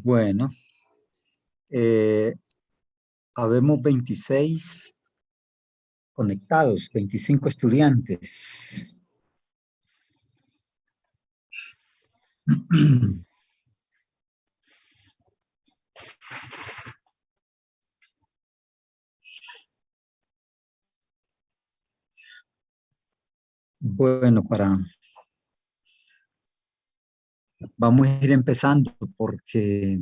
Bueno, eh, habemos 26 conectados, 25 estudiantes. Bueno, vamos a ir empezando porque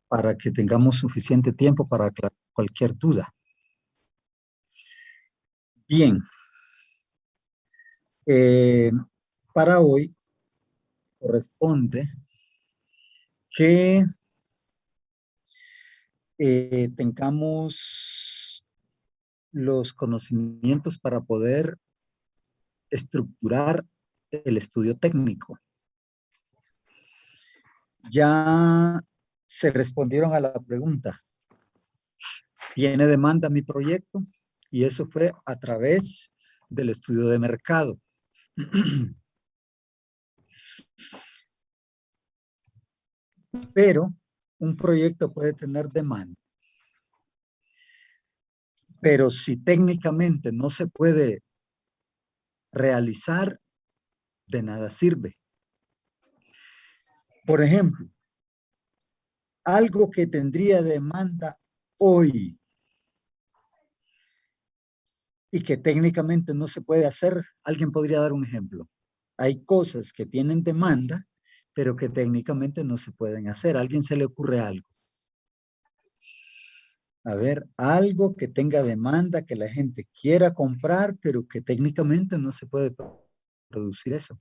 para que tengamos suficiente tiempo para aclarar cualquier duda. Bien, eh, para hoy corresponde que tengamos los conocimientos para poder estructurar el estudio técnico. Ya se respondieron a la pregunta. ¿Tiene demanda mi proyecto? Y eso fue a través del estudio de mercado. Pero un proyecto puede tener demanda. Pero si técnicamente no se puede realizar, de nada sirve. Por ejemplo, algo que tendría demanda hoy y que técnicamente no se puede hacer, alguien podría dar un ejemplo. Hay cosas que tienen demanda, pero que técnicamente no se pueden hacer. ¿A alguien se le ocurre algo? A ver, algo que tenga demanda, que la gente quiera comprar, pero que técnicamente no se puede producir eso.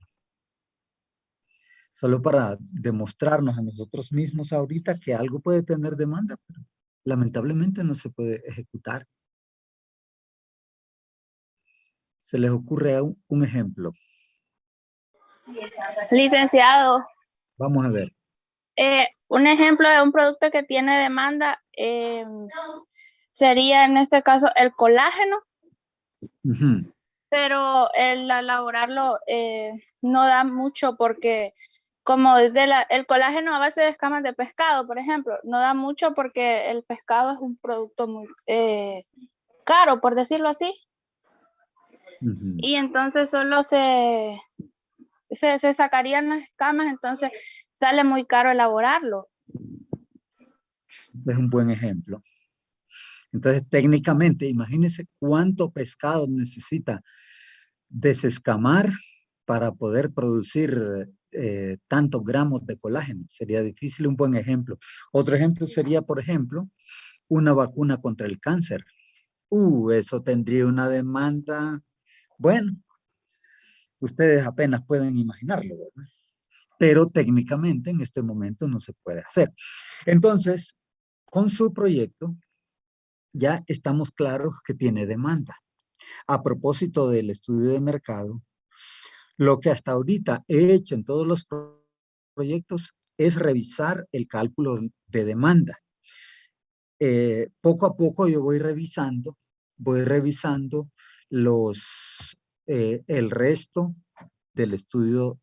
Solo para demostrarnos a nosotros mismos ahorita que algo puede tener demanda, pero lamentablemente no se puede ejecutar. ¿Se les ocurre un ejemplo? Licenciado, Vamos a ver. un ejemplo de un producto que tiene demanda sería en este caso el colágeno, pero el elaborarlo no da mucho porque como es el colágeno a base de escamas de pescado, por ejemplo, no da mucho porque el pescado es un producto muy caro, por decirlo así. Y entonces solo se sacarían las escamas, entonces sale muy caro elaborarlo. Es un buen ejemplo. Entonces, técnicamente, imagínense cuánto pescado necesita desescamar para poder producir tantos gramos de colágeno. Sería difícil un buen ejemplo. Otro ejemplo sería, por ejemplo, una vacuna contra el cáncer. Eso tendría una demanda. Bueno, ustedes apenas pueden imaginarlo, ¿verdad? Pero técnicamente en este momento no se puede hacer. Entonces, con su proyecto, ya estamos claros que tiene demanda. A propósito del estudio de mercado, lo que hasta ahorita he hecho en todos los proyectos es revisar el cálculo de demanda. Poco a poco yo voy revisando el resto del estudio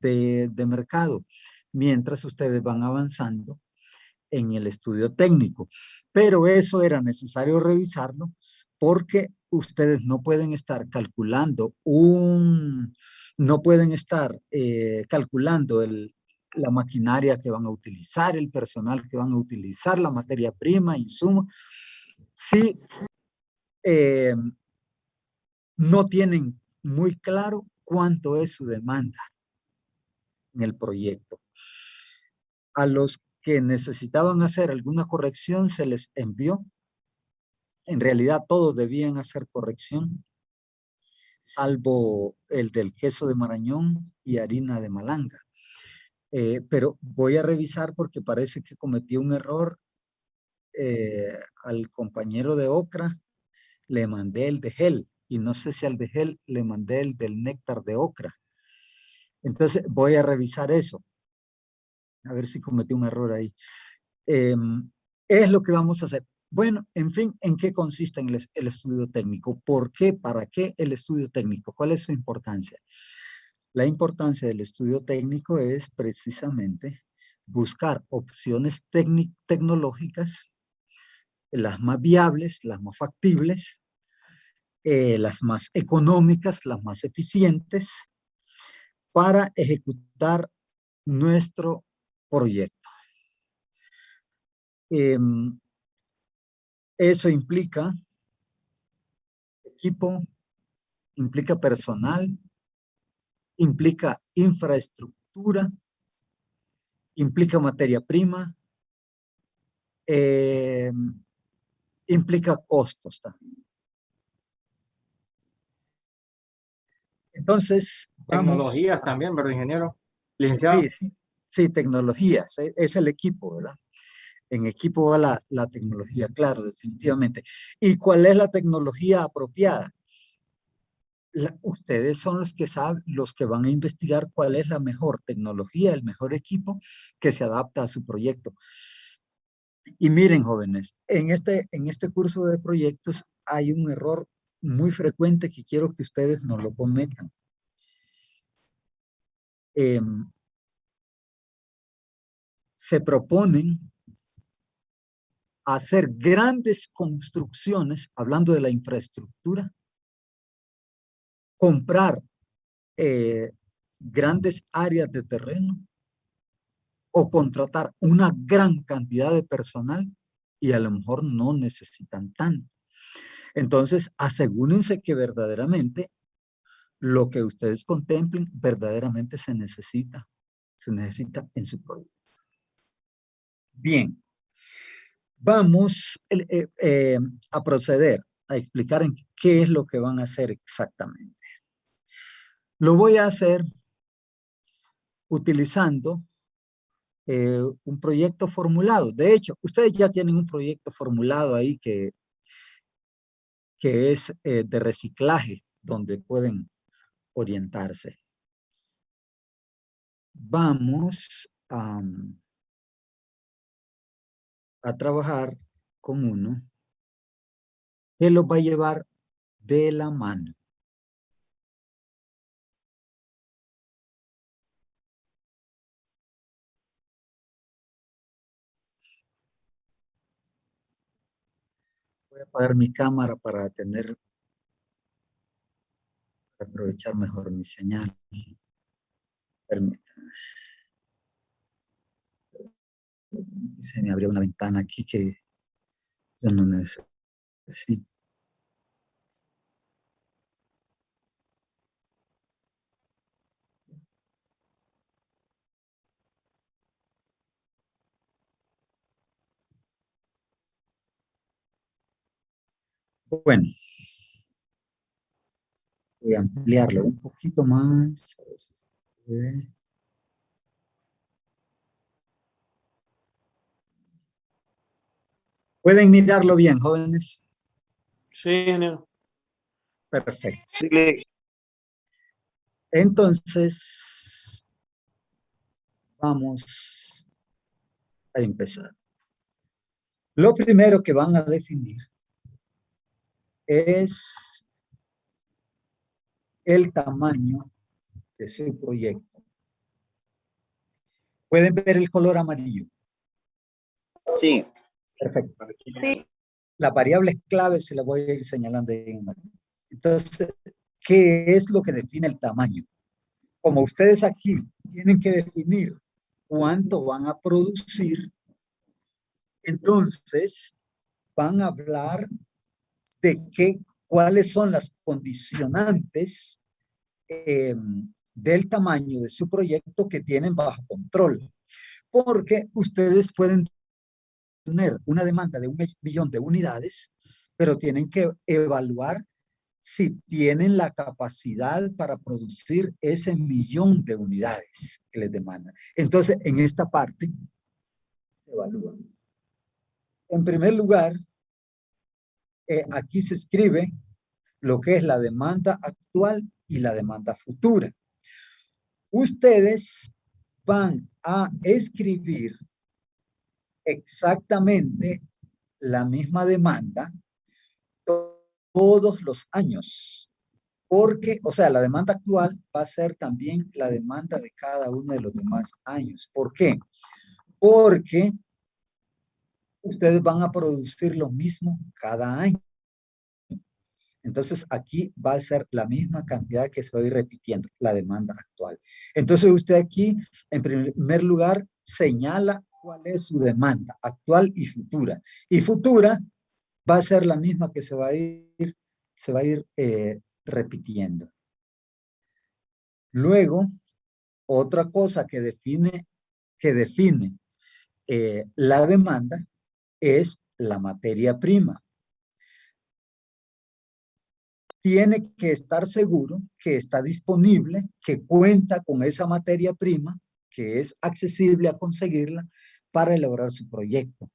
de mercado, mientras ustedes van avanzando en el estudio técnico. Pero eso era necesario revisarlo porque ustedes no pueden estar calculando no pueden estar calculando la maquinaria que van a utilizar, el personal que van a utilizar, la materia prima, insumo, si no tienen muy claro cuánto es su demanda en el proyecto. A los que necesitaban hacer alguna corrección se les envió. En realidad todos debían hacer corrección, salvo el del queso de Marañón y harina de malanga. Pero voy a revisar porque parece que cometí un error. Al compañero de ocra le mandé el de gel y no sé si al de gel le mandé el del néctar de ocra. Entonces voy a revisar eso. A ver si cometí un error ahí. Es lo que vamos a hacer. Bueno, en fin, ¿en qué consiste el estudio técnico? ¿Por qué? ¿Para qué el estudio técnico? ¿Cuál es su importancia? La importancia del estudio técnico es precisamente buscar opciones tecnológicas, las más viables, las más factibles, las más económicas, las más eficientes, para ejecutar nuestro proyecto. Eso implica equipo, implica personal, implica infraestructura, implica materia prima, implica costos también. Entonces, vamos. Tecnologías también, ¿verdad, ingeniero? Licenciado. Sí, tecnologías, es el equipo, ¿verdad? En equipo va la tecnología, claro, definitivamente. ¿Y cuál es la tecnología apropiada? Ustedes son los que saben, los que van a investigar cuál es la mejor tecnología, el mejor equipo que se adapta a su proyecto. Y miren, jóvenes, en este curso de proyectos hay un error muy frecuente que quiero que ustedes no lo cometan. Se proponen hacer grandes construcciones, hablando de la infraestructura, comprar grandes áreas de terreno o contratar una gran cantidad de personal y a lo mejor no necesitan tanto. Entonces, asegúrense que verdaderamente lo que ustedes contemplen verdaderamente se necesita en su proyecto. Bien, vamos a proceder a explicar en qué es lo que van a hacer exactamente. Lo voy a hacer utilizando un proyecto formulado. De hecho, ustedes ya tienen un proyecto formulado ahí que es de reciclaje, donde pueden orientarse. Vamos a trabajar con uno que los va a llevar de la mano. Voy a apagar mi cámara para aprovechar mejor mi señal. Permítanme. Se me abrió una ventana aquí que yo no necesito. Bueno, voy a ampliarlo un poquito más. A ver si se puede. ¿Pueden mirarlo bien, jóvenes? Sí, ingeniero. Perfecto. Sí. Entonces, vamos a empezar. Lo primero que van a definir es el tamaño de su proyecto. ¿Pueden ver el color amarillo? Sí. Perfecto. Sí. Las variables claves se las voy a ir señalando ahí en amarillo. Entonces, ¿qué es lo que define el tamaño? Como ustedes aquí tienen que definir cuánto van a producir, entonces van a hablar de cuáles son las condicionantes del tamaño de su proyecto que tienen bajo control. Porque ustedes pueden tener una demanda de 1 millón de unidades, pero tienen que evaluar si tienen la capacidad para producir ese 1 millón de unidades que les demandan. Entonces, en esta parte se evalúa. En primer lugar, aquí se escribe lo que es la demanda actual y la demanda futura. Ustedes van a escribir exactamente la misma demanda todos los años, porque, o sea, la demanda actual va a ser también la demanda de cada uno de los demás años. ¿Por qué? porque ustedes van a producir lo mismo cada año. Entonces, aquí va a ser la misma cantidad que se va a ir repitiendo, la demanda actual. Entonces, usted aquí, en primer lugar, señala cuál es su demanda actual y futura. Y futura va a ser la misma que se va a ir repitiendo. Luego, otra cosa que define la demanda es la materia prima. Tiene que estar seguro que está disponible, que cuenta con esa materia prima, que es accesible a conseguirla para elaborar su proyecto.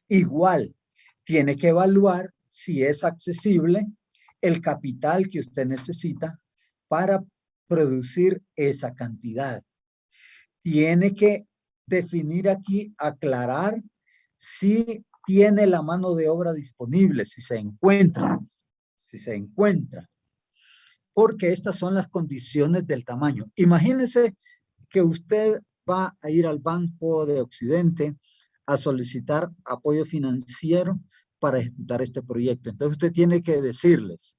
Igual, tiene que evaluar si es accesible el capital que usted necesita para producir esa cantidad. Tiene que definir aquí, aclarar si tiene la mano de obra disponible, si se encuentra, porque estas son las condiciones del tamaño. Imagínese que usted va a ir al Banco de Occidente a solicitar apoyo financiero para ejecutar este proyecto. Entonces usted tiene que decirles,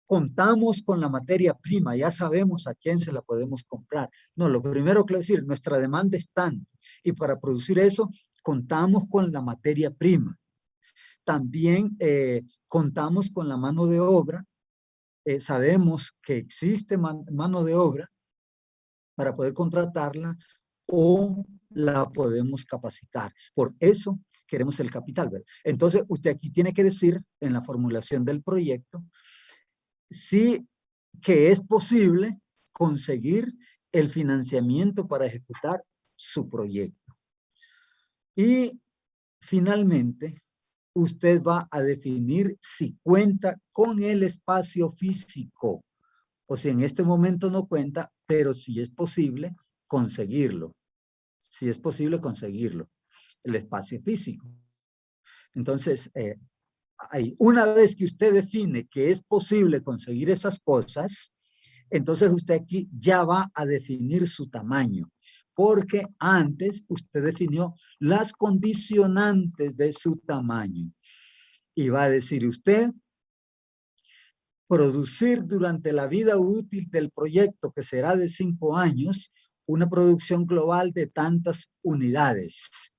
contamos con la materia prima, ya sabemos a quién se la podemos comprar. No, lo primero que le decir, nuestra demanda es tanto, y para producir eso, contamos con la materia prima. También contamos con la mano de obra, sabemos que existe mano de obra para poder contratarla o la podemos capacitar. Por eso queremos el capital, ¿verdad? Entonces, usted aquí tiene que decir en la formulación del proyecto sí que es posible conseguir el financiamiento para ejecutar su proyecto. Y finalmente, usted va a definir si cuenta con el espacio físico o si en este momento no cuenta, pero si es posible conseguirlo. Si es posible conseguirlo, el espacio físico. Entonces, una vez que usted define que es posible conseguir esas cosas, entonces usted aquí ya va a definir su tamaño, porque antes usted definió las condicionantes de su tamaño. Y va a decir usted, producir durante la vida útil del proyecto, que será de 5 años, una producción global de tantas unidades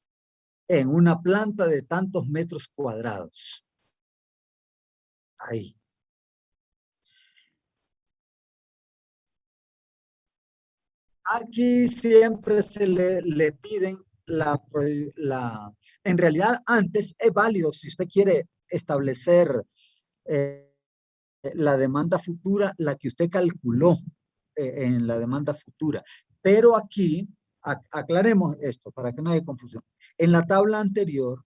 en una planta de tantos metros cuadrados. Ahí. Aquí siempre se le piden en realidad antes es válido si usted quiere establecer la demanda futura, la que usted calculó en la demanda futura. Pero aquí, aclaremos esto para que no haya confusión. En la tabla anterior,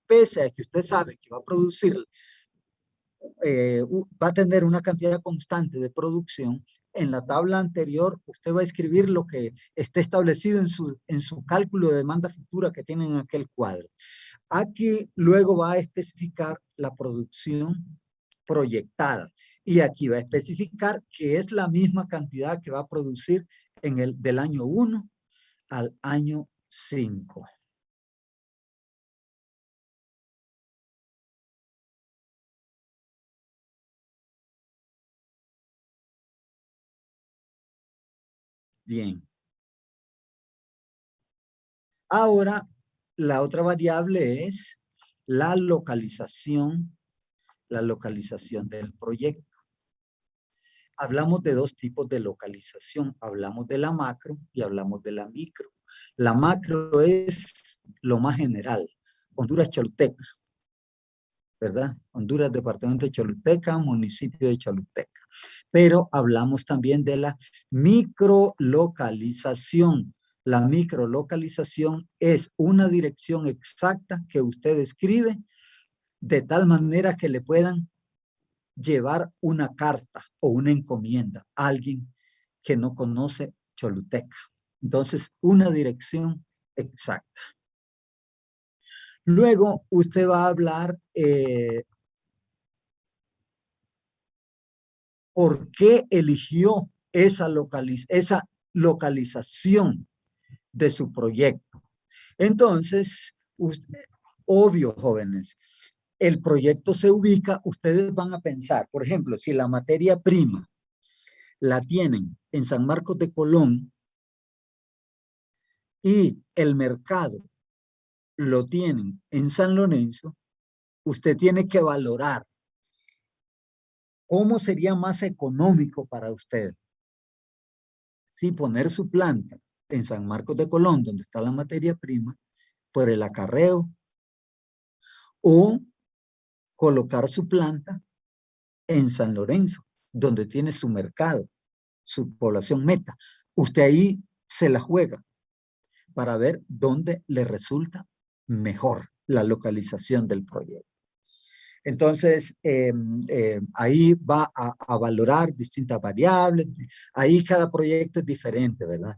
pese a que usted sabe que va a producir, va a tener una cantidad constante de producción, en la tabla anterior usted va a escribir lo que esté establecido en su cálculo de demanda futura que tiene en aquel cuadro. Aquí luego va a especificar la producción proyectada y aquí va a especificar que es la misma cantidad que va a producir del año 1 al año 5. Bien. Ahora, la otra variable es la localización del proyecto. Hablamos de dos tipos de localización. Hablamos de la macro y hablamos de la micro. La macro es lo más general. Honduras, Choluteca, ¿verdad? Honduras, departamento de Choluteca, municipio de Choluteca. Pero hablamos también de la microlocalización. La microlocalización es una dirección exacta que usted escribe de tal manera que le puedan llevar una carta o una encomienda a alguien que no conoce Choluteca. Entonces, una dirección exacta. Luego, usted va a hablar por qué eligió esa localización de su proyecto. Entonces, obvio, jóvenes, el proyecto se ubica, ustedes van a pensar, por ejemplo, si la materia prima la tienen en San Marcos de Colón y el mercado lo tienen en San Lorenzo, usted tiene que valorar cómo sería más económico para usted si poner su planta en San Marcos de Colón, donde está la materia prima, por el acarreo, o colocar su planta en San Lorenzo, donde tiene su mercado, su población meta. Usted ahí se la juega para ver dónde le resulta mejor la localización del proyecto. Entonces, ahí va a valorar distintas variables. Ahí cada proyecto es diferente, ¿verdad?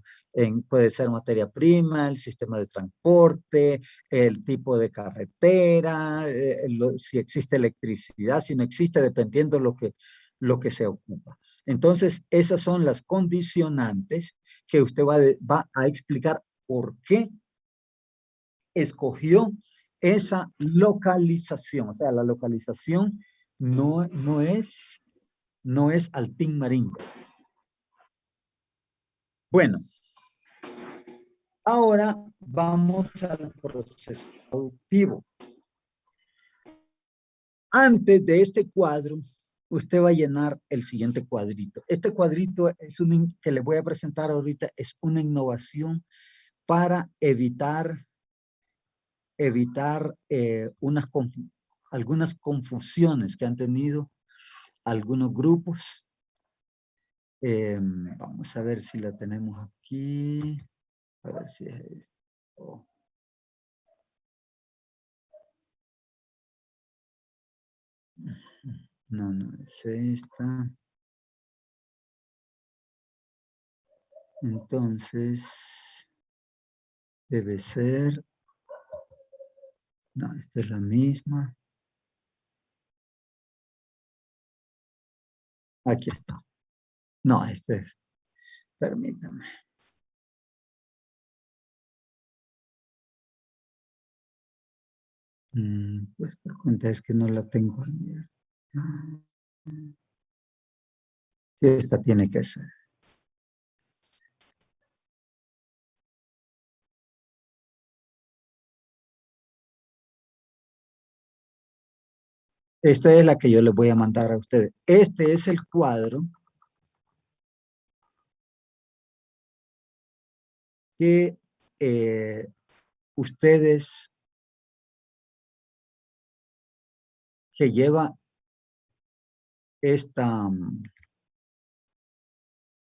Puede ser materia prima, el sistema de transporte, el tipo de carretera, si existe electricidad, si no existe, dependiendo lo que se ocupa. Entonces, esas son las condicionantes que usted va a explicar por qué escogió esa localización. O sea, la localización no es Altín Marín. Bueno, ahora vamos al proceso productivo. Antes de este cuadro, usted va a llenar el siguiente cuadrito. Este cuadrito es que le voy a presentar ahorita, es una innovación para evitar algunas confusiones que han tenido algunos grupos. Vamos a ver si la tenemos aquí. A ver si es esto. No, no es esta. Entonces, debe ser. No, esta es la misma. Aquí está. No, este es. Permítame. Pues por cuenta es que no la tengo ahí. Sí, esta tiene que ser. Esta es la que yo les voy a mandar a ustedes. Este es el cuadro que ustedes, que lleva esta,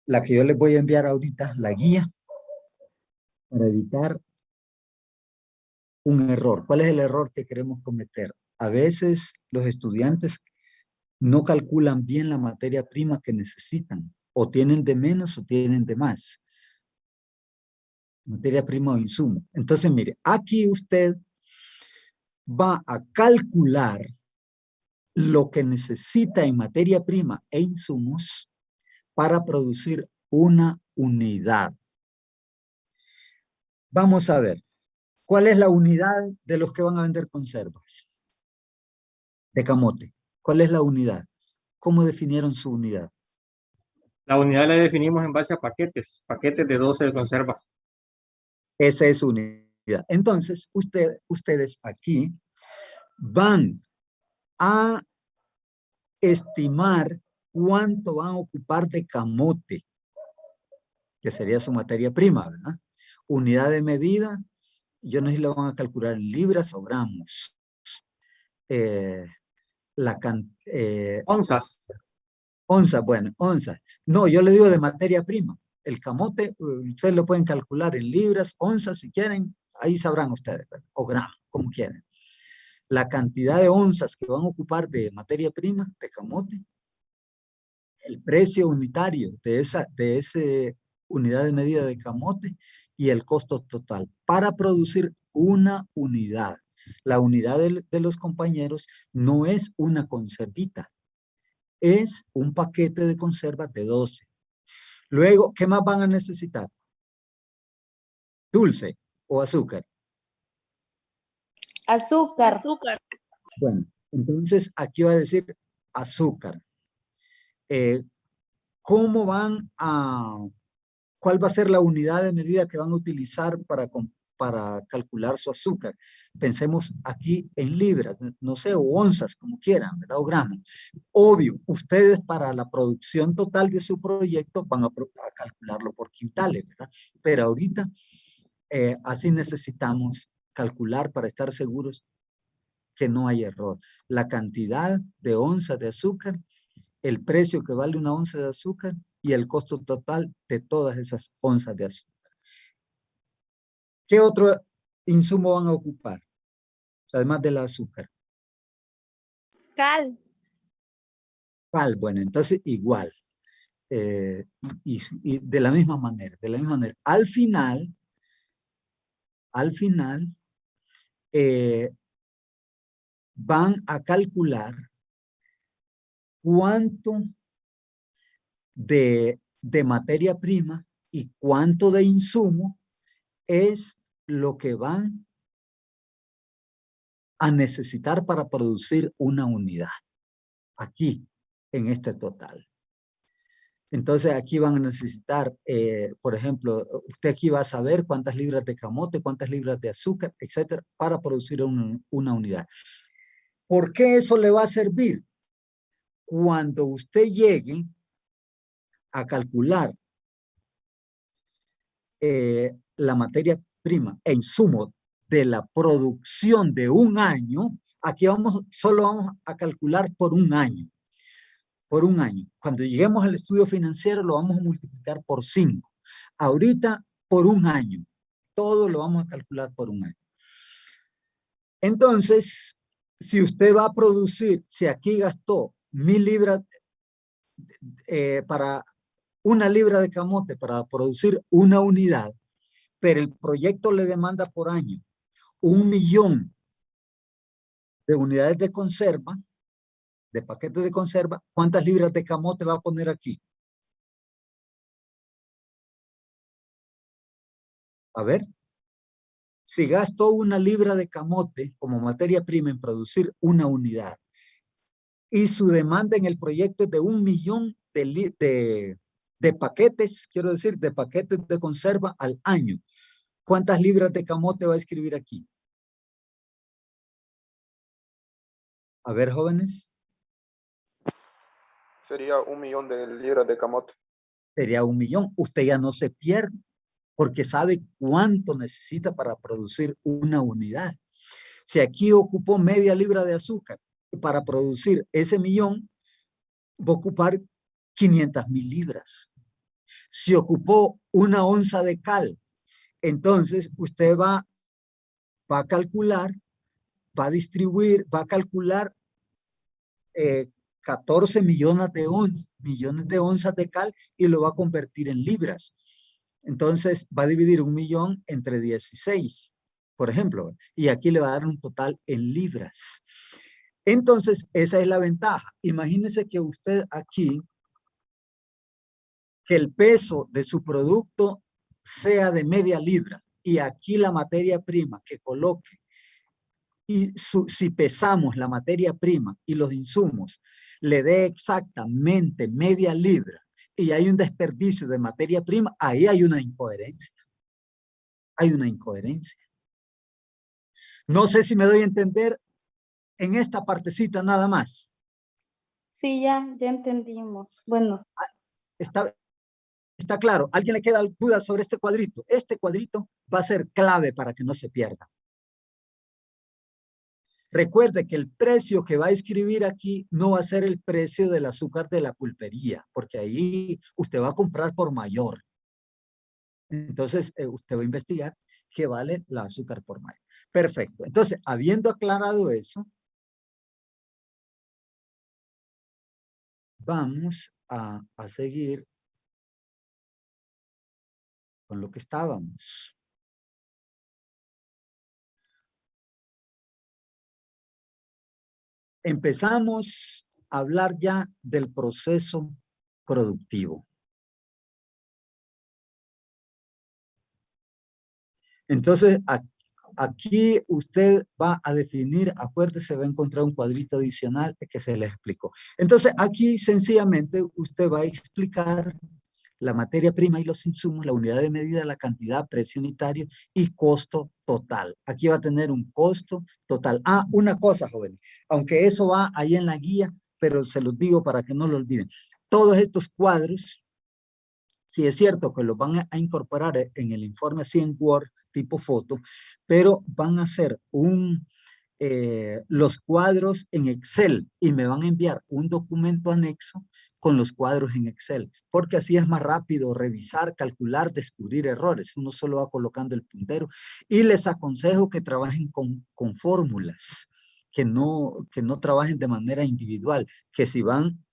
la que yo les voy a enviar ahorita, la guía, para evitar un error. ¿Cuál es el error que queremos cometer? A veces los estudiantes no calculan bien la materia prima que necesitan, o tienen de menos o tienen de más. Materia prima o insumo. Entonces, mire, aquí usted va a calcular lo que necesita en materia prima e insumos para producir una unidad. Vamos a ver, ¿cuál es la unidad de los que van a vender conservas? De camote. ¿Cuál es la unidad? ¿Cómo definieron su unidad? La unidad la definimos en base a paquetes de 12 conservas. Esa es su unidad. Entonces, ustedes aquí van a estimar cuánto van a ocupar de camote, que sería su materia prima, ¿verdad? Unidad de medida, yo no sé si lo van a calcular en libras o gramos. Onzas. Onzas, bueno, onzas. No, yo le digo de materia prima. El camote, ustedes lo pueden calcular en libras, onzas, si quieren, ahí sabrán ustedes, ¿verdad? O gramos, como quieren. La cantidad de onzas que van a ocupar de materia prima, de camote, el precio unitario de esa unidad de medida de camote y el costo total para producir una unidad. La unidad de los compañeros no es una conservita, es un paquete de conservas de 12. Luego, ¿qué más van a necesitar? Dulce o azúcar. Azúcar. Azúcar. Bueno, entonces aquí va a decir azúcar. ¿Cómo van a, cuál va a ser la unidad de medida que van a utilizar para calcular su azúcar? Pensemos aquí en libras, no sé, o onzas, como quieran, ¿verdad? O gramos. Obvio, ustedes para la producción total de su proyecto van a calcularlo por quintales, ¿verdad? Pero ahorita así necesitamos calcular para estar seguros que no hay error. La cantidad de onzas de azúcar, el precio que vale una onza de azúcar y el costo total de todas esas onzas de azúcar. ¿Qué otro insumo van a ocupar? Además del azúcar. Cal. Cal, bueno, entonces igual. Y de la misma manera, Al final, van a calcular cuánto de materia prima y cuánto de insumo es lo que van a necesitar para producir una unidad. Aquí, en este total. Entonces aquí van a necesitar, por ejemplo, usted aquí va a saber cuántas libras de camote, cuántas libras de azúcar, etcétera, para producir una unidad. ¿Por qué eso le va a servir? Cuando usted llegue a calcular la materia prima e insumo de la producción de un año, aquí solo vamos a calcular por un año. Por un año. Cuando lleguemos al estudio financiero lo vamos a multiplicar por 5. Ahorita por un año. Todo lo vamos a calcular por un año. Entonces, si usted va a producir, si aquí gastó 1000 libras para una libra de camote para producir una unidad, pero el proyecto le demanda por año 1.000.000 de unidades de conserva, de paquetes de conserva, ¿cuántas libras de camote va a poner aquí? A ver, si gasto 1 libra de camote como materia prima en producir una unidad y su demanda en el proyecto es de 1.000.000 de paquetes, quiero decir, de paquetes de conserva al año, ¿cuántas libras de camote va a escribir aquí? A ver, jóvenes. Sería 1.000.000 de libras de camote. Sería 1.000.000. Usted ya no se pierde porque sabe cuánto necesita para producir una unidad. Si aquí ocupó media libra de azúcar para producir ese 1.000.000, va a ocupar 500.000 libras. Si ocupó una onza de cal, entonces usted va a calcular, va a distribuir, va a calcular 14 millones de onzas de cal y lo va a convertir en libras. Entonces va a dividir 1.000.000 entre 16, por ejemplo, y aquí le va a dar un total en libras. Entonces, esa es la ventaja. Imagínese que usted aquí, que el peso de su producto sea de media libra y aquí la materia prima que coloque, y si pesamos la materia prima y los insumos, le dé exactamente media libra y hay un desperdicio de materia prima, ahí hay una incoherencia. Hay una incoherencia. No sé si me doy a entender en esta partecita nada más. Sí, ya entendimos. Bueno. Está claro. ¿A alguien le queda duda sobre este cuadrito? Este cuadrito va a ser clave para que no se pierda. Recuerde que el precio que va a escribir aquí no va a ser el precio del azúcar de la pulpería, porque ahí usted va a comprar por mayor. Entonces, usted va a investigar qué vale el azúcar por mayor. Perfecto. Entonces, habiendo aclarado eso, vamos a seguir con lo que estábamos. Empezamos a hablar ya del proceso productivo. Entonces, aquí usted va a definir, acuérdese, va a encontrar un cuadrito adicional que se le explicó. Entonces, aquí sencillamente usted va a explicar la materia prima y los insumos, la unidad de medida, la cantidad, precio unitario y costo total. Aquí va a tener un costo total. Ah, una cosa, jóvenes, aunque eso va ahí en la guía, pero se los digo para que no lo olviden. Todos estos cuadros, sí es cierto que los van a incorporar en el informe así en Word, tipo foto, pero van a ser los cuadros en Excel y me van a enviar un documento anexo con los cuadros en Excel, porque así es más rápido revisar, calcular, descubrir errores. Uno solo va colocando el puntero y les aconsejo que trabajen con fórmulas, que no trabajen de manera individual, que si van,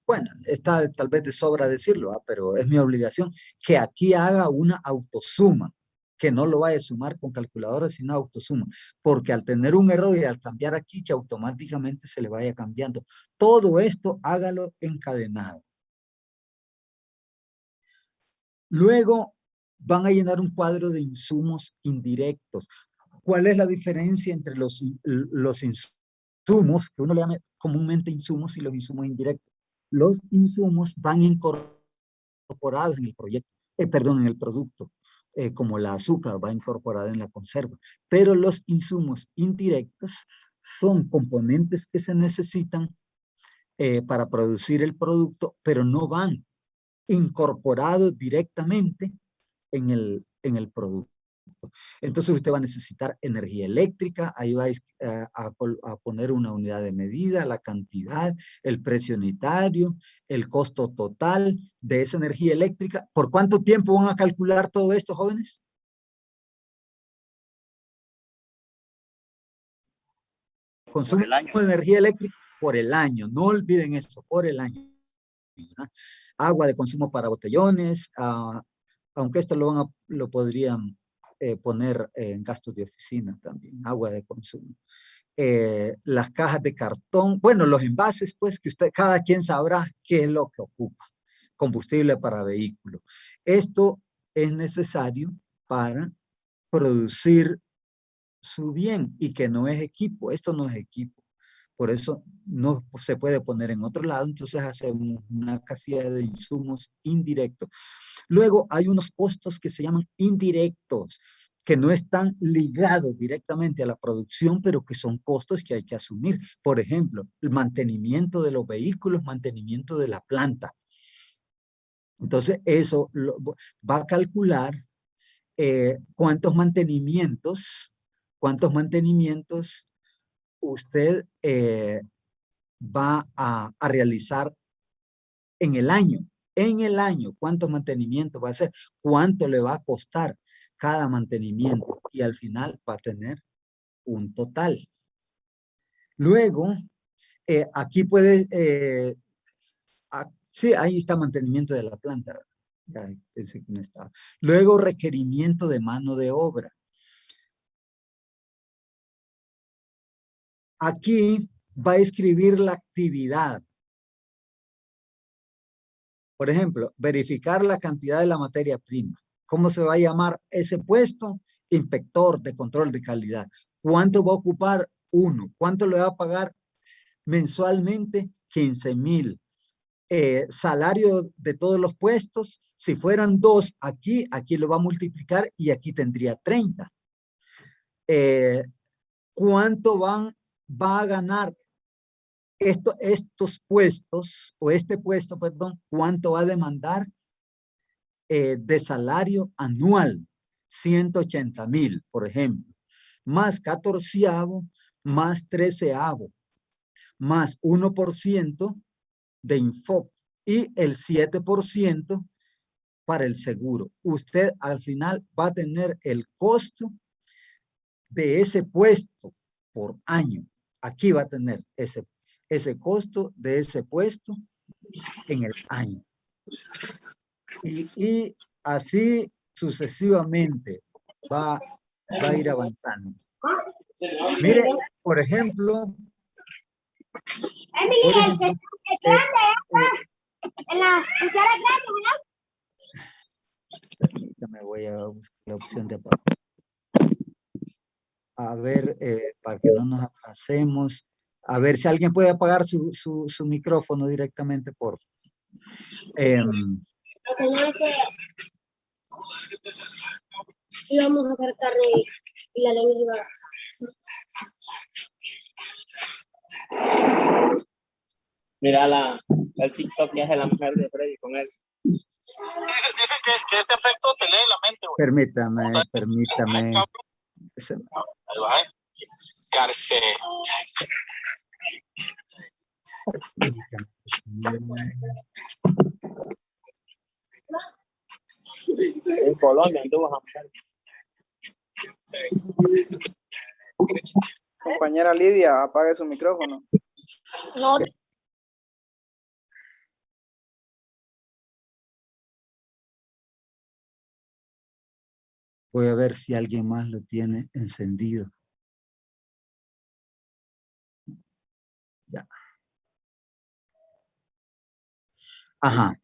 bueno, está tal vez de sobra decirlo, pero es mi obligación, que aquí haga una autosuma, que no lo vaya a sumar con calculadora, sino autosuma, porque al tener un error y al cambiar aquí, que automáticamente se le vaya cambiando. Todo esto hágalo encadenado. Luego van a llenar un cuadro de insumos indirectos. ¿Cuál es la diferencia entre los insumos, que uno le llama comúnmente insumos, y los insumos indirectos? Los insumos van incorporados en el proyecto, en el producto, como la azúcar va incorporada en la conserva. Pero los insumos indirectos son componentes que se necesitan para producir el producto, pero no van incorporados directamente en el producto. Entonces usted va a necesitar energía eléctrica, ahí va a poner una unidad de medida, la cantidad, el precio unitario, el costo total de esa energía eléctrica. ¿Por cuánto tiempo van a calcular todo esto, jóvenes? Consumo de energía eléctrica por el año, no olviden eso, por el año. ¿Verdad? Agua de consumo para botellones, aunque esto lo podrían poner en gastos de oficina también, agua de consumo. Las cajas de cartón, bueno, los envases, pues, que cada quien sabrá qué es lo que ocupa. Combustible para vehículos. Esto es necesario para producir su bien y que no es equipo. Esto no es equipo. Por eso no se puede poner en otro lado. Entonces hacemos una casilla de insumos indirectos. Luego hay unos costos que se llaman indirectos, que no están ligados directamente a la producción, pero que son costos que hay que asumir. Por ejemplo, el mantenimiento de los vehículos, mantenimiento de la planta. Entonces, eso va a calcular cuántos mantenimientos usted va a realizar en el año. En el año, ¿cuántos mantenimientos va a hacer? ¿Cuánto le va a costar cada mantenimiento? Y al final va a tener un total. Luego, aquí puede, sí, ahí está mantenimiento de la planta. Ya pensé que no estaba. Luego, requerimiento de mano de obra. Aquí va a escribir la actividad. Por ejemplo, verificar la cantidad de la materia prima. ¿Cómo se va a llamar ese puesto? Inspector de control de calidad. ¿Cuánto va a ocupar? 1. ¿Cuánto le va a pagar mensualmente? 15,000. Salario de todos los puestos. Si fueran 2 aquí lo va a multiplicar y aquí tendría 30. ¿Cuánto va a ganar estos puestos, o este puesto, perdón, cuánto va a demandar de salario anual? 180,000, por ejemplo, más 14avo, más 13avo, más 1% de Infop y el 7% para el seguro. Usted al final va a tener el costo de ese puesto por año. Aquí va a tener ese costo de ese puesto en el año. Y así sucesivamente va a ir avanzando. Mire, por ejemplo, permítame, voy a buscar la opción de abajo. A ver, para que no nos atrasemos. A ver si alguien puede apagar su micrófono directamente, por favor. Íbamos a hacer carne y la leña iba. Mira el TikTok que hace la mujer de Freddy con él. Dicen que este efecto te lee la mente, güey. Permítame. Ahí va, Cárcel. En Colombia anduvo a hacer. Compañera Lidia, apague su micrófono. No. Voy a ver si alguien más lo tiene encendido. Ya. Ajá.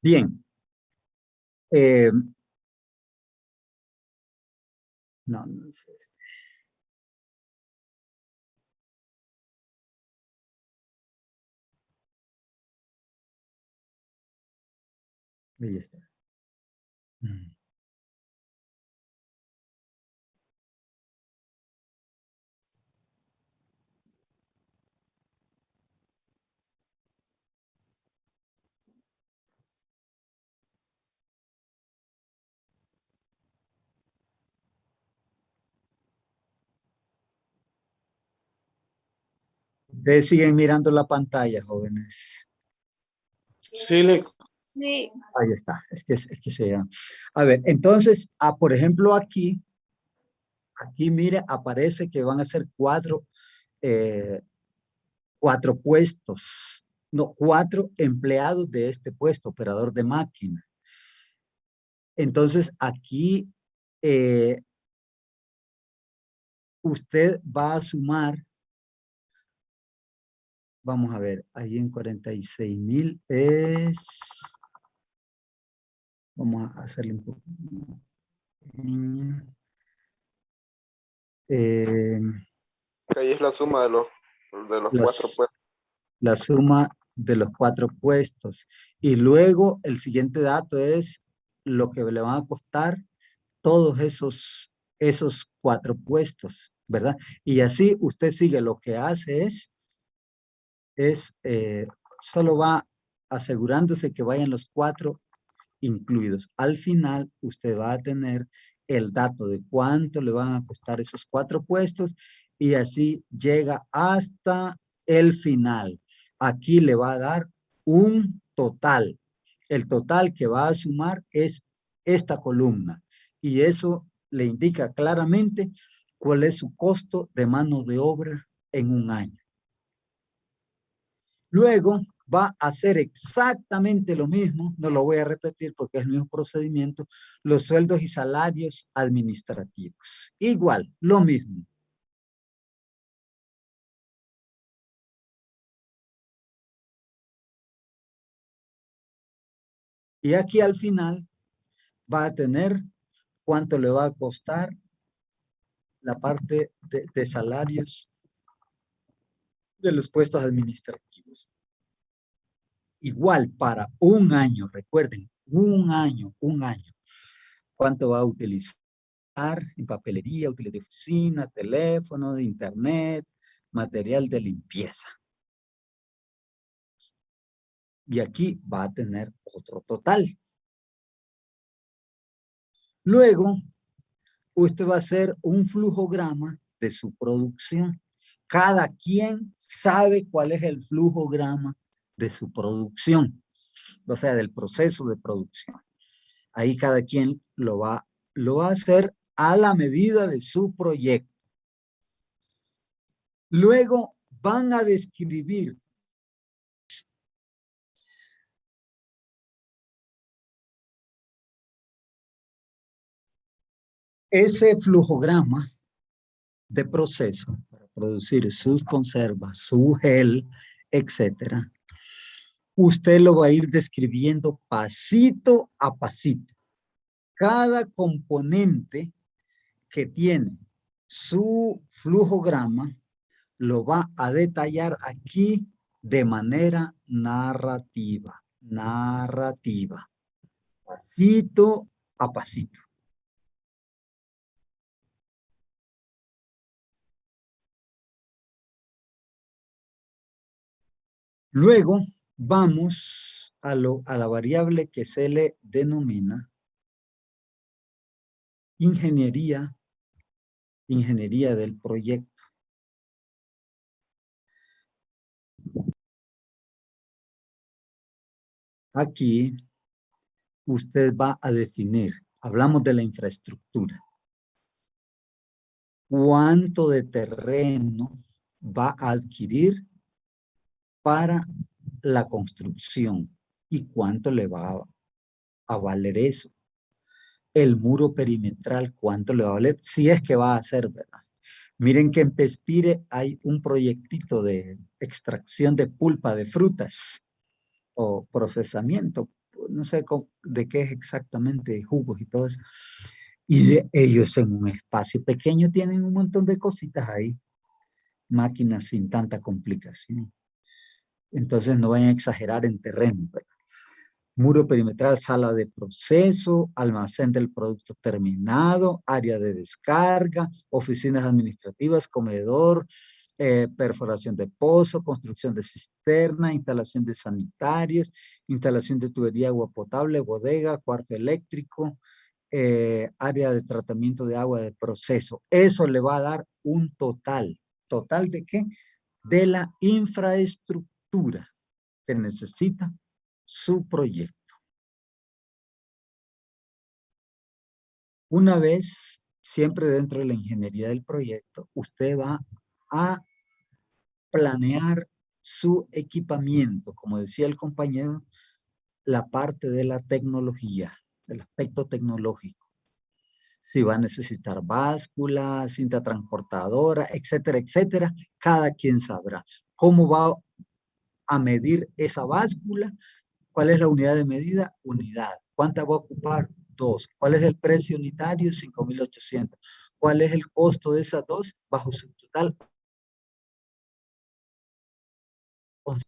Bien. No es este. Ahí está. Ustedes siguen mirando la pantalla, jóvenes. Sí, Sí. Ahí está. Es que se... A ver, entonces, por ejemplo, aquí, mire, aparece que van a ser cuatro puestos. No, 4 empleados de este puesto, operador de máquina. Entonces, aquí usted va a sumar, vamos a ver, ahí en 46,000 es, vamos a hacerle un poco. Ahí es la suma de los 4 puestos. La suma de los 4 puestos. Y luego el siguiente dato es lo que le van a costar todos esos 4 puestos, ¿verdad? Y así usted sigue, lo que hace es solo va asegurándose que vayan los 4 incluidos. Al final usted va a tener el dato de cuánto le van a costar esos 4 puestos y así llega hasta el final. Aquí le va a dar un total. El total que va a sumar es esta columna y eso le indica claramente cuál es su costo de mano de obra en un año. Luego va a hacer exactamente lo mismo, no lo voy a repetir porque es el mismo procedimiento, los sueldos y salarios administrativos. Igual, lo mismo. Y aquí al final va a tener cuánto le va a costar la parte de salarios de los puestos administrativos. Igual para un año, recuerden, un año. ¿Cuánto va a utilizar en papelería, útiles de oficina, teléfono, de internet, material de limpieza? Y aquí va a tener otro total. Luego, usted va a hacer un flujograma de su producción. Cada quien sabe cuál es el flujograma de su producción, o sea, del proceso de producción. Ahí cada quien lo va a hacer a la medida de su proyecto. Luego van a describir Ese flujograma de proceso para producir sus conservas, su gel, etcétera, usted lo va a ir describiendo pasito a pasito. Cada componente que tiene su flujograma lo va a detallar aquí de manera narrativa. Narrativa. Pasito a pasito. Luego vamos a la variable que se le denomina ingeniería del proyecto. Aquí usted va a definir, hablamos de la infraestructura, cuánto de terreno va a adquirir para la construcción y cuánto le va a valer eso. El muro perimetral, cuánto le va a valer, si es que va a hacer, ¿verdad? Miren que en Pespire hay un proyectito de extracción de pulpa de frutas o procesamiento, no sé de qué es exactamente, jugos y todo eso. Y ellos en un espacio pequeño tienen un montón de cositas ahí, máquinas sin tanta complicación. Entonces no vayan a exagerar en terreno, ¿verdad? Muro perimetral, sala de proceso, almacén del producto terminado, área de descarga, oficinas administrativas, comedor, perforación de pozo, construcción de cisterna, instalación de sanitarios, instalación de tubería de agua potable, bodega, cuarto eléctrico, área de tratamiento de agua de proceso. Eso le va a dar un total. ¿Total de qué? De la infraestructura que necesita su proyecto. Una vez, siempre dentro de la ingeniería del proyecto, usted va a planear su equipamiento, como decía el compañero, la parte de la tecnología, el aspecto tecnológico. Si va a necesitar báscula, cinta transportadora, etcétera, etcétera, cada quien sabrá cómo va a medir esa báscula. ¿Cuál es la unidad de medida? Unidad. ¿Cuánta va a ocupar? 2. ¿Cuál es el precio unitario? 5,800. ¿Cuál es el costo de esas dos? Bajo su total.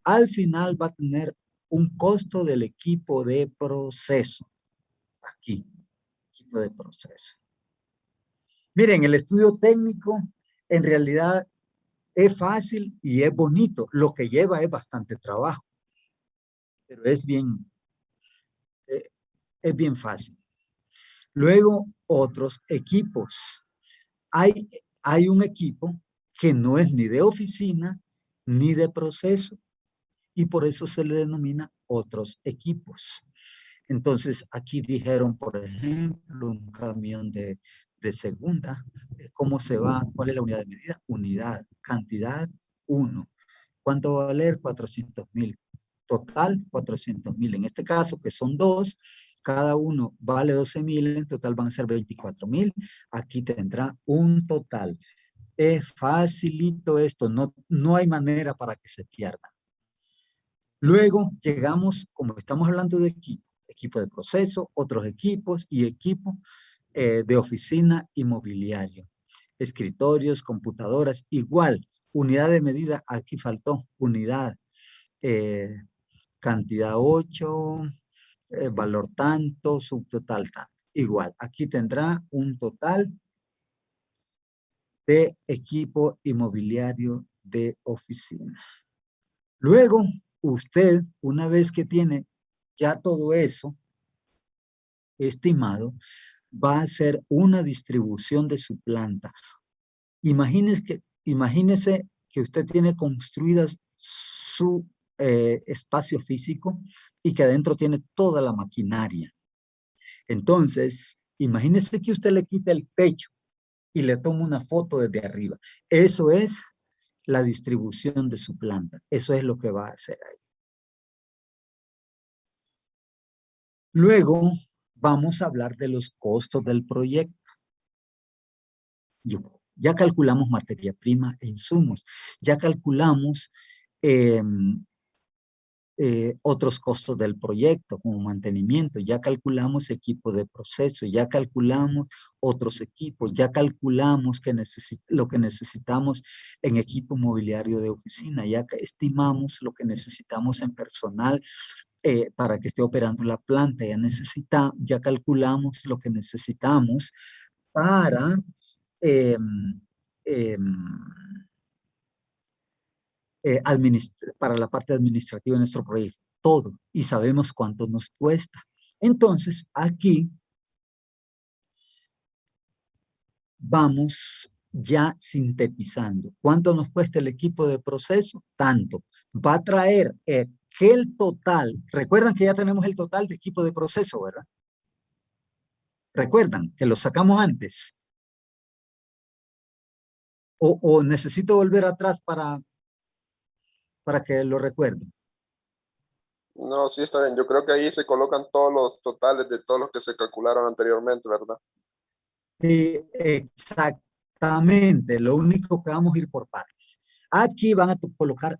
Al final va a tener un costo del equipo de proceso. Aquí, equipo de proceso. Miren, el estudio técnico en realidad es fácil y es bonito. Lo que lleva es bastante trabajo, pero es bien fácil. Luego, otros equipos. Hay un equipo que no es ni de oficina ni de proceso y por eso se le denomina otros equipos. Entonces, aquí dijeron, por ejemplo, un camión de segunda, ¿cómo se va? ¿Cuál es la unidad de medida? Unidad, cantidad, 1. ¿Cuánto va a valer? 400,000. Total, 400,000. En este caso, que son 2, cada uno vale 12,000, en total van a ser 24,000. Aquí tendrá un total. Es facilito esto, no hay manera para que se pierda. Luego llegamos, como estamos hablando de equipo de proceso, otros equipos y equipo de oficina y mobiliario. Escritorios, computadoras, igual. Unidad de medida, aquí faltó unidad. Cantidad 8, valor tanto, subtotal tanto. Igual, aquí tendrá un total de equipo inmobiliario de oficina. Luego, usted, una vez que tiene ya todo eso estimado, va a hacer una distribución de su planta. Imagínese que usted tiene construida su espacio físico y que adentro tiene toda la maquinaria. Entonces, imagínese que usted le quita el techo y le toma una foto desde arriba. Eso es la distribución de su planta. Eso es lo que va a hacer ahí. Luego vamos a hablar de los costos del proyecto. Ya calculamos materia prima e insumos. Ya calculamos otros costos del proyecto, como mantenimiento. Ya calculamos equipo de proceso. Ya calculamos otros equipos. Ya calculamos lo que necesitamos en equipo mobiliario de oficina. Ya estimamos lo que necesitamos en personal para que esté operando la planta. Ya calculamos lo que necesitamos para para la parte administrativa de nuestro proyecto. Todo. Y sabemos cuánto nos cuesta. Entonces, aquí vamos ya sintetizando. ¿Cuánto nos cuesta el equipo de proceso? Tanto. Va a traer que el total, recuerdan que ya tenemos el total de equipo de proceso, ¿verdad? Recuerdan que lo sacamos antes. O necesito volver atrás para que lo recuerden. No, sí está bien. Yo creo que ahí se colocan todos los totales de todos los que se calcularon anteriormente, ¿verdad? Sí, exactamente. Lo único que vamos a ir por partes. Aquí van a colocar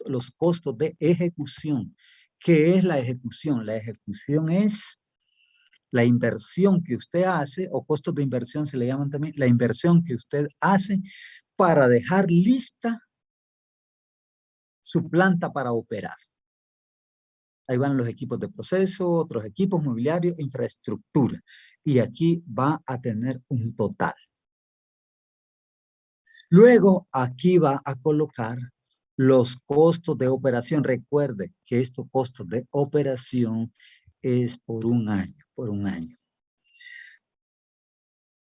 los costos de ejecución. ¿Qué es la ejecución? La ejecución es la inversión que usted hace, o costos de inversión se le llaman también, la inversión que usted hace para dejar lista su planta para operar. Ahí van los equipos de proceso, otros equipos mobiliarios, infraestructura. Y aquí va a tener un total. Luego, aquí va a colocar los costos de operación. Recuerde que estos costos de operación es por un año,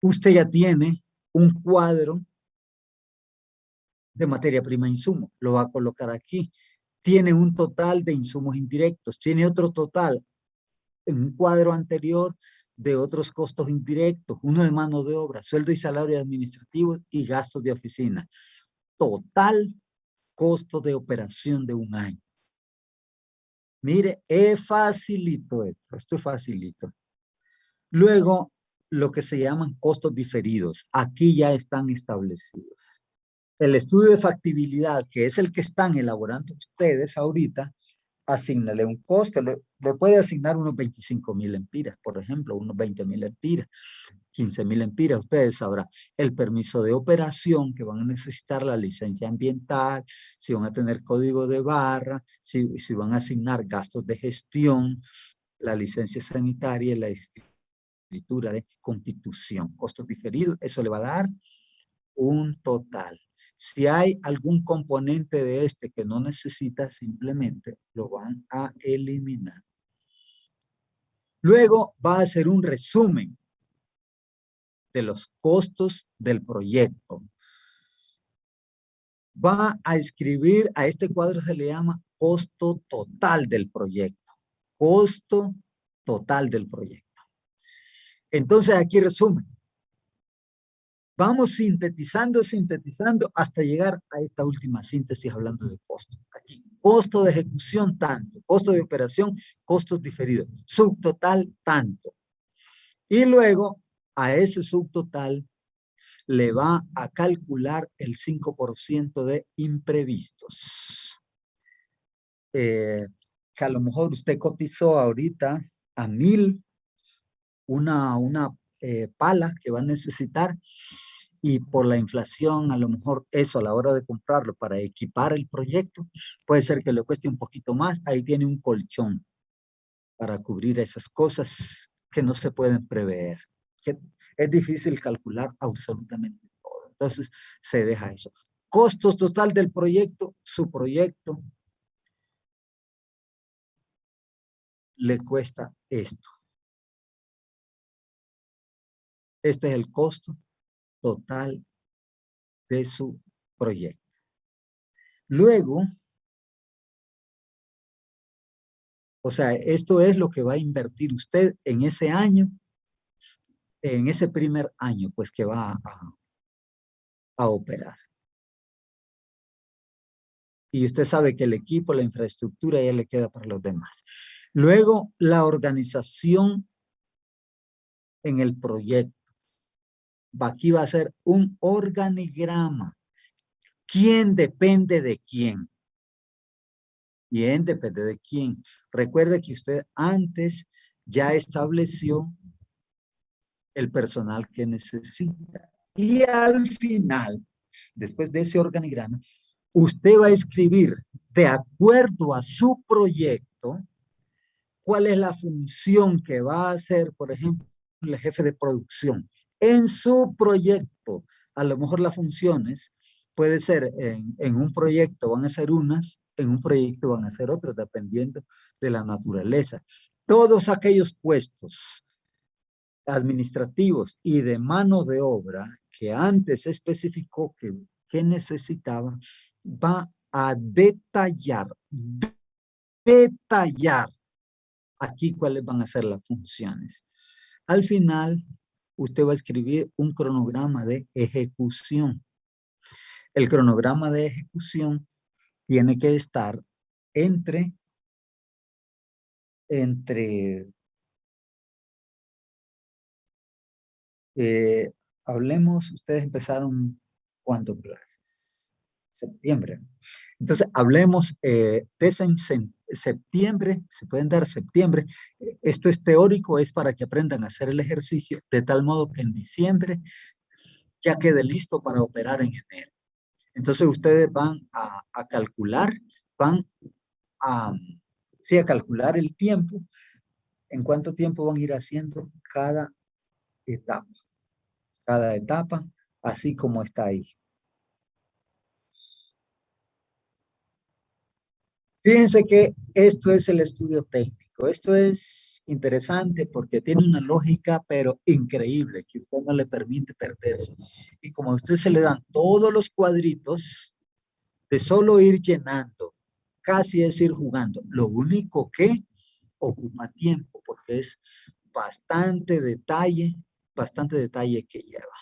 Usted ya tiene un cuadro de materia prima e insumo. Lo va a colocar aquí. Tiene un total de insumos indirectos. Tiene otro total en un cuadro anterior de otros costos indirectos. Uno de mano de obra, sueldo y salario administrativo y gastos de oficina. Total costo de operación de un año. Mire, es facilito esto es facilito. Luego, lo que se llaman costos diferidos. Aquí ya están establecidos. El estudio de factibilidad, que es el que están elaborando ustedes ahorita, asígnale un costo. Le puede asignar unos 25,000 lempiras, por ejemplo, unos 20,000 lempiras, 15,000 lempiras. Ustedes sabrán el permiso de operación que van a necesitar, la licencia ambiental, si van a tener código de barra, si van a asignar gastos de gestión, la licencia sanitaria y la escritura de constitución. Costos diferidos, eso le va a dar un total. Si hay algún componente de este que no necesita, simplemente lo van a eliminar. Luego va a hacer un resumen de los costos del proyecto. Va a escribir, a este cuadro se le llama costo total del proyecto. Costo total del proyecto. Entonces aquí resumen. Vamos sintetizando hasta llegar a esta última síntesis hablando de costo. Aquí, costo de ejecución tanto, costo de operación, costos diferidos, subtotal tanto. Y luego a ese subtotal le va a calcular el 5% de imprevistos. Que a lo mejor usted cotizó ahorita a 1,000 una pala que va a necesitar, y por la inflación a lo mejor eso a la hora de comprarlo para equipar el proyecto puede ser que le cueste un poquito más. Ahí tiene un colchón para cubrir esas cosas que no se pueden prever, que es difícil calcular absolutamente todo. Entonces se deja eso. Costos total del proyecto, su proyecto le cuesta esto. Este es el costo total de su proyecto. Luego, o sea, esto es lo que va a invertir usted en ese año, en ese primer año, pues que va a operar. Y usted sabe que el equipo, la infraestructura ya le queda para los demás. Luego, la organización en el proyecto. aquí va a ser un organigrama. ¿Quién depende de quién? ¿Quién depende de quién? Recuerde que usted antes ya estableció el personal que necesita. Y al final, después de ese organigrama, usted va a escribir de acuerdo a su proyecto cuál es la función que va a hacer, por ejemplo, el jefe de producción. En su proyecto, a lo mejor las funciones puede ser en un proyecto van a ser unas, en un proyecto van a ser otras, dependiendo de la naturaleza. Todos aquellos puestos administrativos y de mano de obra que antes especificó que necesitaba, va a detallar aquí cuáles van a ser las funciones. Al final, usted va a escribir un cronograma de ejecución. El cronograma de ejecución tiene que estar entre hablemos, ustedes empezaron ¿cuándo clases? Septiembre. Entonces, hablemos de septiembre, se pueden dar septiembre. Esto es teórico, es para que aprendan a hacer el ejercicio, de tal modo que en diciembre ya quede listo para operar en enero. Entonces, ustedes van a calcular, van a, sí, a calcular el tiempo, en cuánto tiempo van a ir haciendo cada etapa, así como está ahí. Fíjense que esto es el estudio técnico. Esto es interesante porque tiene una lógica, pero increíble, que usted no le permite perderse. Y como a usted se le dan todos los cuadritos, de solo ir llenando, casi es ir jugando. Lo único que ocupa tiempo, porque es bastante detalle que lleva.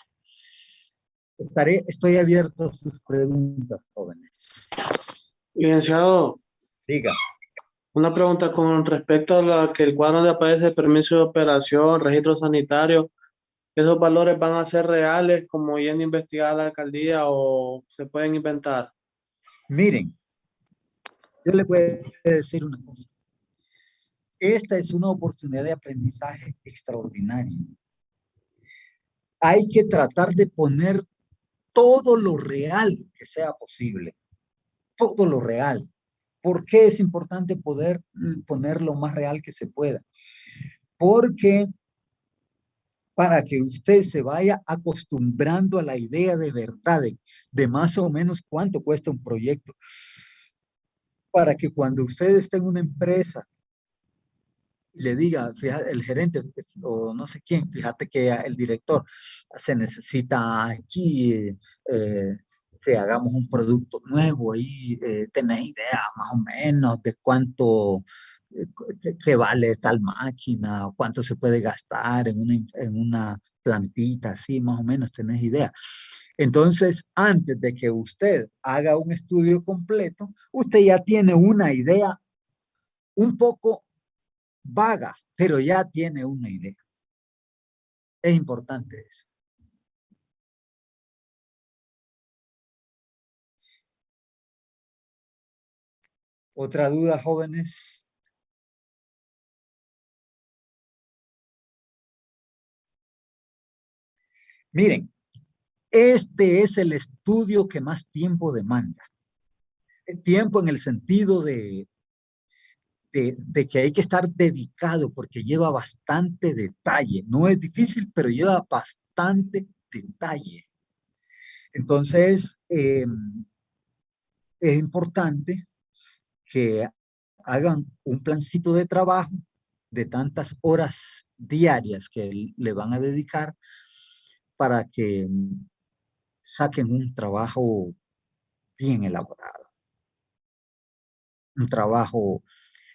Estoy abierto a sus preguntas, jóvenes. Licenciado, Diga. una pregunta con respecto a la que el cuadro donde aparece permiso de operación, registro sanitario, ¿esos valores van a ser reales como yendo a investigar a la alcaldía o se pueden inventar? Miren, yo le voy a decir una cosa. Esta es una oportunidad de aprendizaje extraordinaria. Hay que tratar de poner todo lo real que sea posible. Todo lo real. ¿Por qué es importante poder poner lo más real que se pueda? Porque para que usted se vaya acostumbrando a la idea de verdad, de más o menos cuánto cuesta un proyecto. Para que cuando usted esté en una empresa y le diga, fíjate, el gerente o no sé quién, fíjate que el director se necesita aquí que hagamos un producto nuevo y tenés idea más o menos de cuánto que vale tal máquina o cuánto se puede gastar en una plantita, así más o menos tenés idea. Entonces, antes de que usted haga un estudio completo, usted ya tiene una idea un poco vaga, pero ya tiene una idea. Es importante eso. ¿Otra duda, jóvenes? Miren, este es el estudio que más tiempo demanda. Tiempo en el sentido de que hay que estar dedicado porque lleva bastante detalle. No es difícil, pero lleva bastante detalle. Entonces, es importante que hagan un plancito de trabajo de tantas horas diarias que le van a dedicar para que saquen un trabajo bien elaborado. Un trabajo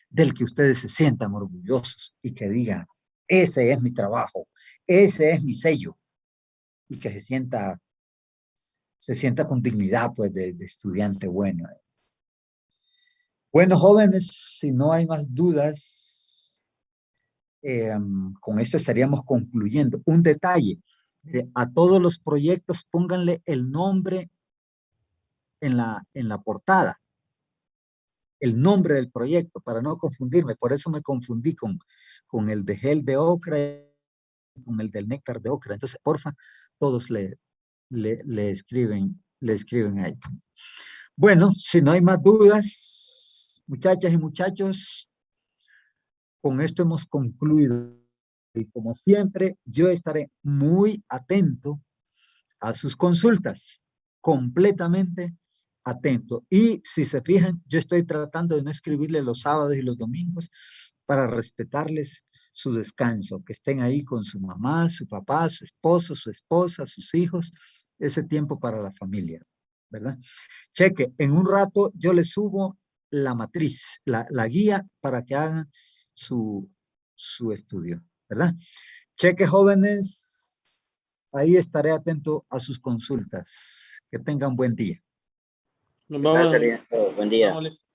del que ustedes se sientan orgullosos y que digan, ese es mi trabajo, ese es mi sello, y que se sienta con dignidad pues de estudiante bueno. Bueno, jóvenes, si no hay más dudas, con esto estaríamos concluyendo. Un detalle, A todos los proyectos pónganle el nombre en la portada. El nombre del proyecto para no confundirme. Por eso me confundí con el de gel de ocra y con el del néctar de ocra. Entonces, porfa, todos le escriben ahí. Bueno, si no hay más dudas, muchachas y muchachos, con esto hemos concluido. Y como siempre, yo estaré muy atento a sus consultas, completamente atento. Y si se fijan, yo estoy tratando de no escribirle los sábados y los domingos para respetarles su descanso, que estén ahí con su mamá, su papá, su esposo, su esposa, sus hijos, ese tiempo para la familia, ¿verdad? Cheque, en un rato yo les subo la matriz, la guía para que hagan su estudio, ¿verdad? Cheque, jóvenes, ahí estaré atento a sus consultas. Que tengan buen día. Nos Gracias, vemos. Ernesto. Buen día. Vamos,